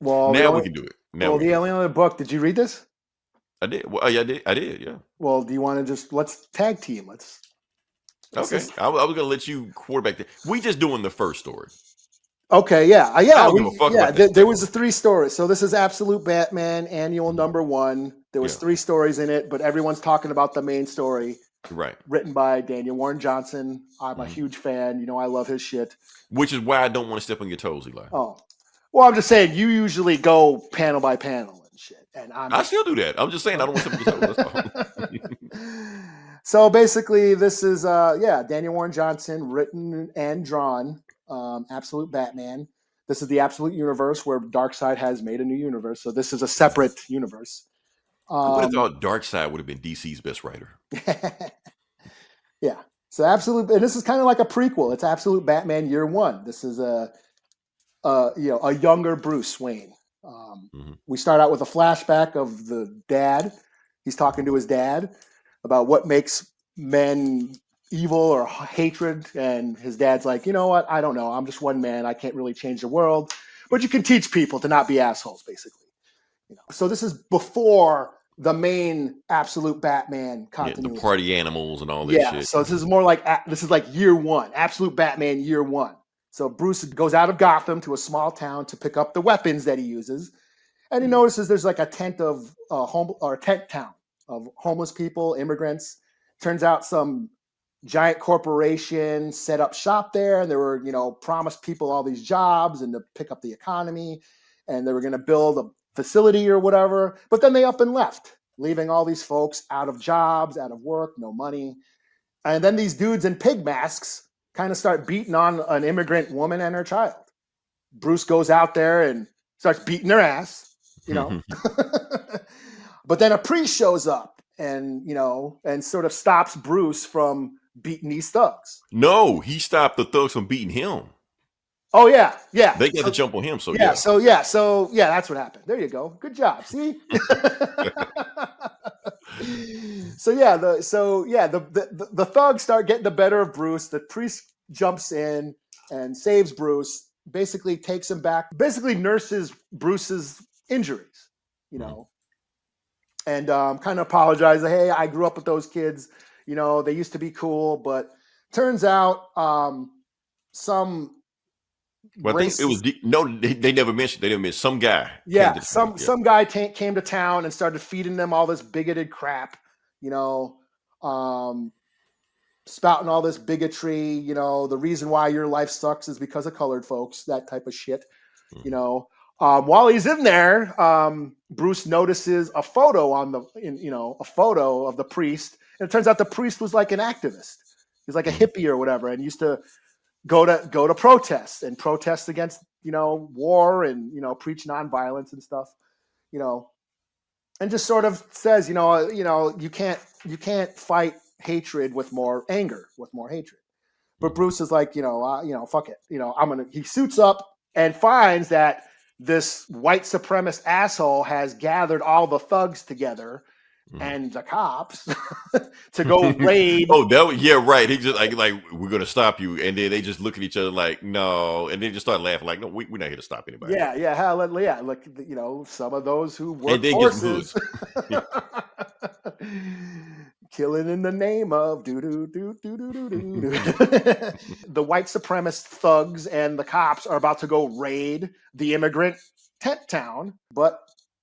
Well, Now we can do it. Now we can the do it. only other book. Did you read this? I did. Well, yeah, I did. I did. Yeah. Well, do you want to just let's tag team? Let's Okay. just I was gonna let you quarterback that. We just doing the first story. okay. Yeah, I yeah. don't give a fuck about that There second was the one. three stories. So this is Absolute Batman Annual Mhm. #1. There was Yeah. three stories in it, but everyone's talking about the main story, Right. written by Daniel Warren Johnson. I'm a Mhm. huge fan. You know, I love his shit. Which is why I don't want to step on your toes, Eli. Oh, well, I'm just saying you usually go panel by panel and shit, and I'm I just still do that. I'm just saying I don't want to step on your toes. That's all. so basically, this is Daniel Warren Johnson, written and drawn, Absolute Batman. This is the Absolute Universe where Darkseid has made a new universe. So this is a separate universe. I would have Um, thought Darkseid would have been DC's best writer. yeah. So Absolute, and this is kind of like a prequel. It's Absolute Batman Year One. This is a younger Bruce Wayne. Hmm. We start out with a flashback of the dad. He's talking to his dad about what makes men evil or hatred, and his dad's like, you know what? I don't know. I'm just one man. I can't really change the world, but you can teach people to not be assholes, basically. So this is before the main Absolute Batman Yeah, the continuity. party animals and all that Yeah, shit. so this is more like Year One, Absolute Batman Year One. So Bruce goes out of Gotham to a small town to pick up the weapons that he uses, and he notices there's like a tent of home or a tent town of homeless people, immigrants. Turns out some giant corporation set up shop there, and they were promised people all these jobs and to pick up the economy, and they were going to build a facility or whatever. But then they up and left, leaving all these folks out of jobs, out of work, no money. And then these dudes in pig masks kind of start beating on an immigrant woman and her child. Bruce goes out there and starts beating their ass, you know. But then a priest shows up and sort of stops Bruce from beating these thugs. No, he stopped the thugs from beating him. Oh yeah, yeah. They got to jump on him. So Yeah, yeah. so yeah, so yeah, that's what happened. There you go. Good job. See? The thugs start getting the better of Bruce. The priest jumps in and saves Bruce, basically takes him back, basically nurses Bruce's injuries, you Mhm. know, and kind of apologizes. Hey, I grew up with those kids. They used to be cool, but turns out some Well, I think it was racist. no. They never mentioned. They didn't mention some guy came Yeah, to town. Yeah. some guy came to town and started feeding them all this bigoted crap, you know, um, spouting all this bigotry. The reason why your life sucks is because of colored folks. That type of shit. You Mhm. know, while he's in there, Bruce notices a photo a photo of the priest, and it turns out the priest was like an activist. He's like a Mhm. hippie or whatever, and used to go to protests and protest against war and preach nonviolence and stuff. You know, and just sort of says, you can't fight hatred with more anger, with more hatred. But Mhm. Bruce is like, fuck it. He suits up and finds that this white supremacist asshole has gathered all the thugs together Mhm. and the cops to go raid. Oh, that was, yeah, right. He just like we're gonna stop you, and then they just look at each other like no, and then just start laughing like no, we're not here to stop anybody. Yeah, yeah, hell, yeah. Look, some of those who And work then get some horses, hoods. Yeah. killing in the name of do do do do do do do. The white supremacist thugs and the cops are about to go raid the immigrant tent town, but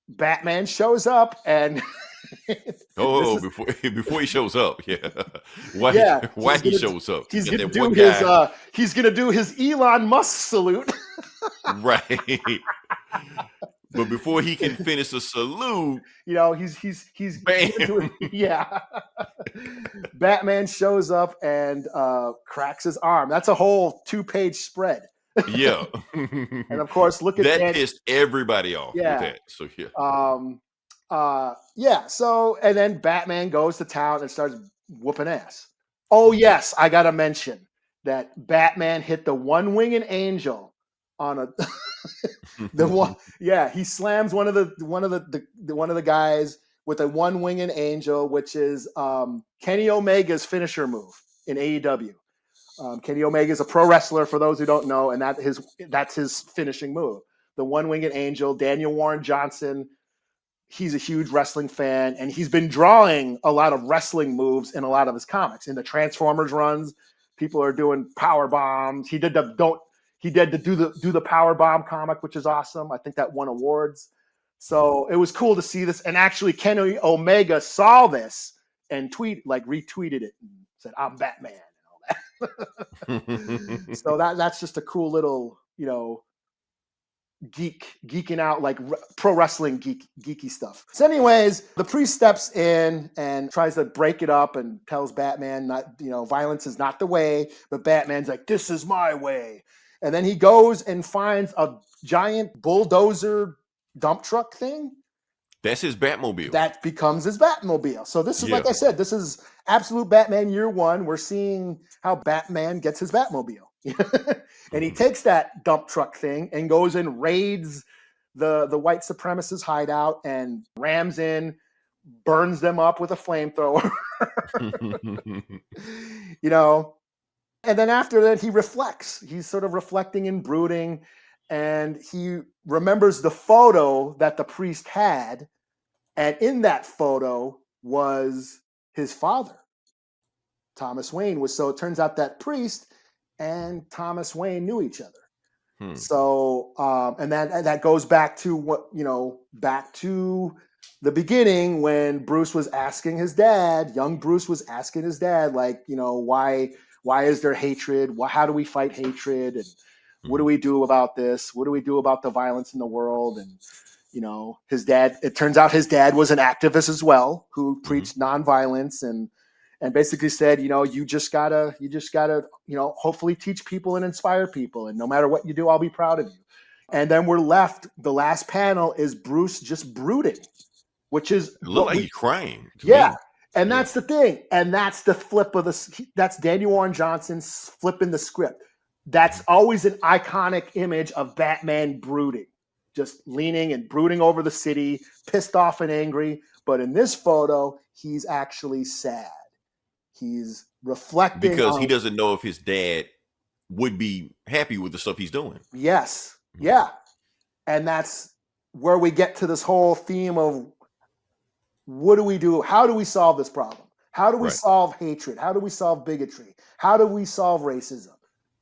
Batman shows up and this Oh, is before he shows up, yeah. Why yeah, why he shows up? You he's got gonna that do one his guy, he's gonna do his Elon Musk salute. right? But before he can finish the salute, He's gonna do bam, it. Yeah. Batman shows up and cracks his arm. That's a whole 2-page spread. yeah. And of course, look at That Dan. pissed everybody off with Yeah. that. So yeah. Um, yeah. So, and then Batman goes to town and starts whooping ass. Oh, yes. I got to mention that Batman hit the one-winged angel on a the one. Yeah. He slams one of the guys with a one-winged angel, which is Kenny Omega's finisher move in AEW. Kenny Omega is a pro wrestler for those who don't know, and that's his finishing move. the one-winged angel, Daniel Warren Johnson. He's a huge wrestling fan, and he's been drawing a lot of wrestling moves in a lot of his comics. In the Transformers runs, people are doing power bombs. He did the do the power bomb comic, which is awesome. I think that won awards. So it was cool to see this. And actually, Kenny Omega saw this and retweeted it and said, "I'm Batman," and all that. So that's just a cool little, geeking out, like pro wrestling geeky stuff. So anyways, the priest steps in and tries to break it up and tells Batman violence is not the way, but Batman's like, "This is my way." And then he goes and finds a giant bulldozer dump truck thing. That's his Batmobile. That becomes his Batmobile. So this is, like I said, this is absolute Batman year one. We're seeing how Batman gets his Batmobile. And he takes that dump truck thing and goes and raids the white supremacist hideout and rams in, burns them up with a flamethrower. And then after that, he reflects. He's sort of reflecting and brooding, and he remembers the photo that the priest had. And in that photo was his father, Thomas Wayne. So it turns out that priest and Thomas Wayne knew each other. So, and that goes back to back to the beginning when Bruce was asking his dad, young Bruce was asking his dad, like, why is there hatred? How do we fight hatred? And what do we do about this? What do we do about the violence in the world? And, his dad, it turns out his dad was an activist as well, who preached nonviolence and basically said, you just gotta, hopefully teach people and inspire people. And no matter what you do, I'll be proud of you. And then we're left, the last panel is Bruce just brooding, which is it looked like he's crying. Yeah. Me. And that's the thing. And that's the flip of that's Daniel Warren Johnson flipping the script. That's always an iconic image of Batman brooding, just leaning and brooding over the city, pissed off and angry. But in this photo, he's actually sad. He's reflecting because he doesn't know if his dad would be happy with the stuff he's doing. Yes. Yeah. And that's where we get to this whole theme of what do we do? How do we solve this problem? How do we solve hatred? How do we solve bigotry? How do we solve racism?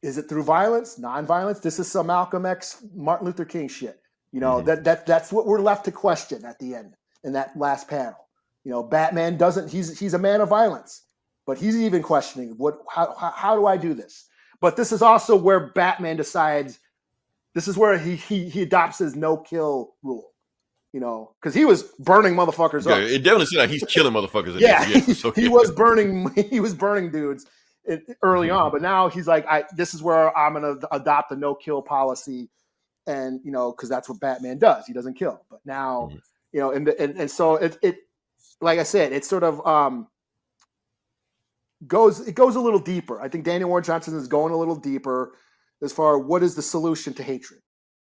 Is it through violence, nonviolence? This is some Malcolm X, Martin Luther King shit. That's what we're left to question at the end in that last panel. Batman doesn't. He's a man of violence. But he's even questioning how do I do this? But this is also where Batman decides. This is where he adopts his no kill rule, because he was burning motherfuckers up. It definitely seems like he's killing motherfuckers. He was burning dudes early on, but now he's like, this is where I'm gonna adopt a no kill policy, and because that's what Batman does. He doesn't kill. But now, and so it like I said, it's sort of goes a little deeper. I think Daniel Warren Johnson is going a little deeper as far as what is the solution to hatred.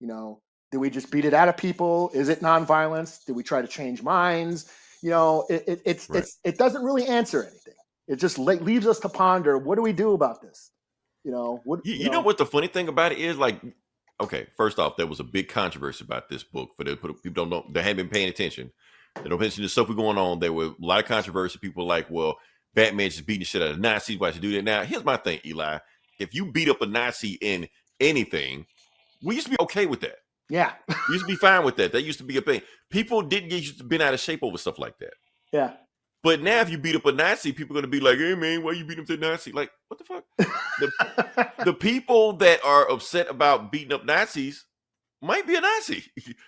Do we just beat it out of people? Is it nonviolence? Do we try to change minds? It doesn't really answer anything. It just leaves us to ponder. What do we do about this? Know what the funny thing about it is? Like, okay, first off, there was a big controversy about this book. For the people don't know, they haven't been paying attention. They don't mention the stuff going on. There were a lot of controversy. People were like, well, Batman just beating the shit out of Nazis. Why should do that? Now, here's my thing, Eli. If you beat up a Nazi in anything, we used to be okay with that. Yeah. We used to be fine with that. That used to be a thing. People didn't get used to being out of shape over stuff like that. Yeah. But now if you beat up a Nazi, people are going to be like, hey, man, why you beat up the Nazi? Like, what the fuck? The people that are upset about beating up Nazis might be a Nazi.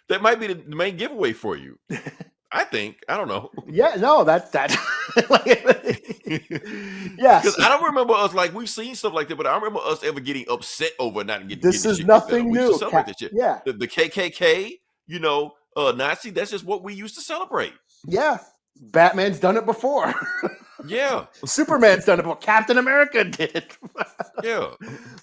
That might be the main giveaway for you. I think. I don't know. Yeah, no, that. Yes. Because I don't remember us, like, we've seen stuff like that, but I don't remember us ever getting upset over not getting this is nothing new. Yeah. The KKK, Nazi, that's just what we used to celebrate. Yeah. Batman's done it before. Yeah. Superman's done it before. Captain America did. Yeah.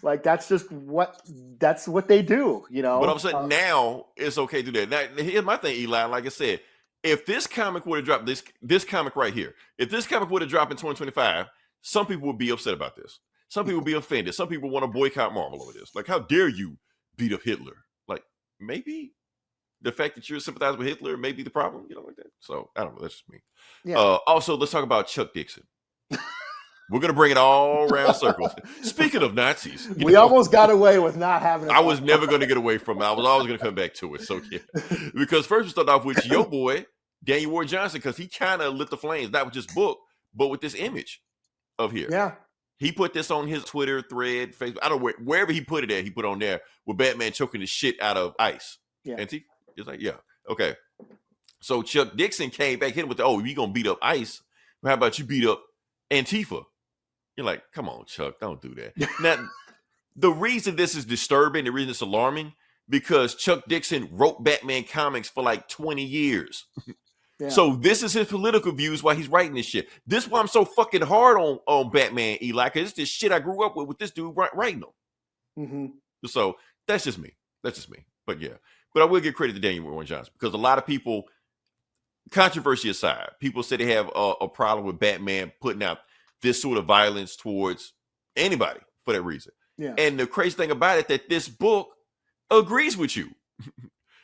Like, that's what they do, But all of a sudden now it's okay to do that. Now, here's my thing, Eli. Like I said, if this comic would have dropped, this comic right here, if this comic would have dropped in 2025, some people would be upset about this. Some people would be offended. Some people want to boycott Marvel over this. Like, how dare you beat up Hitler? Like, maybe the fact that you're sympathizing with Hitler may be the problem, like that. So I don't know. That's just me. Yeah. Also, let's talk about Chuck Dixon. We're gonna bring it all around circles. Speaking of Nazis, we almost got away with not having. I was never going to get away from it. I was always going to come back to it. So yeah, because first we start off with your boy Daniel Ward Johnson, because he kind of lit the flames, not with this book, but with this image of here. Yeah, he put this on his Twitter thread, Facebook. I don't know wherever he put it at. He put on there with Batman choking the shit out of Ice. Yeah, and he it's like, yeah, okay. So Chuck Dixon came back, hit him with you gonna beat up Ice? How about you beat up Antifa? You're like, come on, Chuck, don't do that. Now, the reason this is disturbing, the reason it's alarming, because Chuck Dixon wrote Batman comics for like 20 years. Yeah. So this is his political views while he's writing this shit. This is why I'm so fucking hard on Batman, Eli, because it's this shit I grew up with this dude writing them. Mm-hmm. So that's just me. But yeah. But I will give credit to Daniel Warren Johnson, because a lot of people, controversy aside, people say they have a problem with Batman putting out this sort of violence towards anybody for that reason. Yeah. And the crazy thing about it, that this book agrees with you.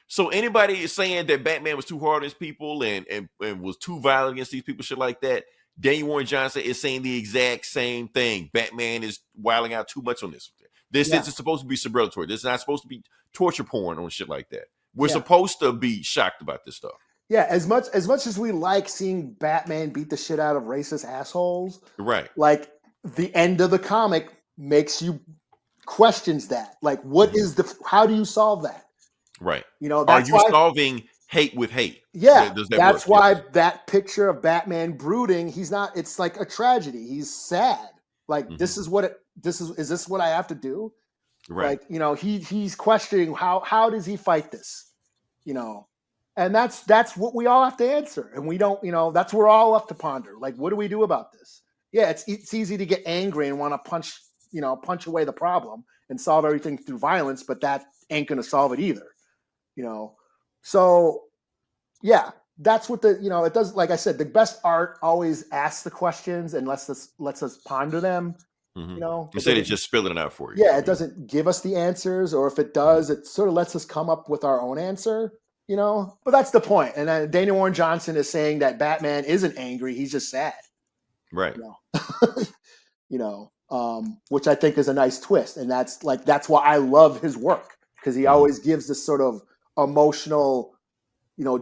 So anybody is saying that Batman was too hard on his people and was too violent against these people, shit like that, Daniel Warren Johnson is saying the exact same thing. Batman is wilding out too much on this. This isn't supposed to be celebratory. This is not supposed to be torture porn on shit like that. We're supposed to be shocked about this stuff. Yeah, as much as we like seeing Batman beat the shit out of racist assholes, right? Like, the end of the comic makes you questions that. Like, what is how do you solve that? Right. That's are you solving hate with hate? Yeah, that's why that picture of Batman brooding, it's like a tragedy. He's sad. Like, this is this what I have to do? Right. Like, he's questioning how does he fight this? And that's what we all have to answer. And we don't, that's what we're all left to ponder. Like, what do we do about this? Yeah, it's easy to get angry and want to punch away the problem and solve everything through violence, but that ain't going to solve it either. So yeah, that's what it does. Like I said, the best art always asks the questions and lets us ponder them. Instead of just spilling it out for you. Yeah, it doesn't give us the answers, or if it does, it sort of lets us come up with our own answer. But that's the point. And then Daniel Warren Johnson is saying that Batman isn't angry; he's just sad. Right. Which I think is a nice twist, and that's why I love his work, because he always gives this sort of emotional,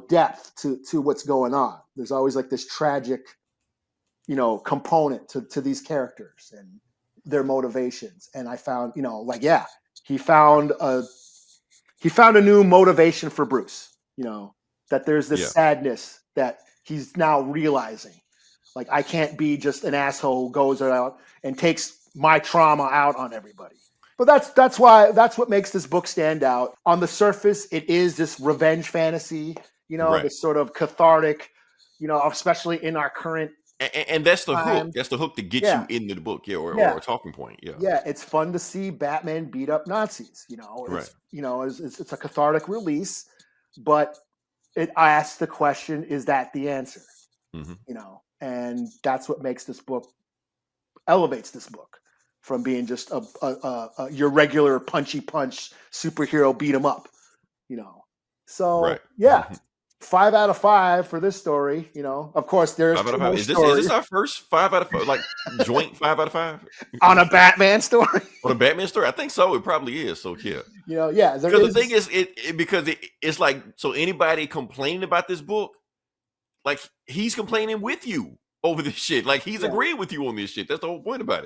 depth to what's going on. There's always like this tragic, component to these characters and their motivations. And I found, he found a new motivation for Bruce. That there's this sadness that he's now realizing. Like, I can't be just an asshole who goes out and takes my trauma out on everybody. But that's what makes this book stand out. On the surface, it is this revenge fantasy, this sort of cathartic, especially in our current. And that's the hook. That's the hook to get you into the book, or a talking point. Yeah. Yeah, it's fun to see Batman beat up Nazis. It's a cathartic release, but it asks the question: is that the answer? And that's what makes this book, elevates this book from being just your regular punchy punch superhero beat 'em up. So yeah. 5 out of 5 for this story. Of course, there's 5 out of 5. Is this our first 5 out of 5, like joint 5 out of 5 on a Batman story? On a Batman story, I think so. It probably is. So yeah, Because the thing is, it's like, so anybody complaining about this book, like, he's complaining with you over this shit. Like, he's agreeing with you on this shit. That's the whole point about it.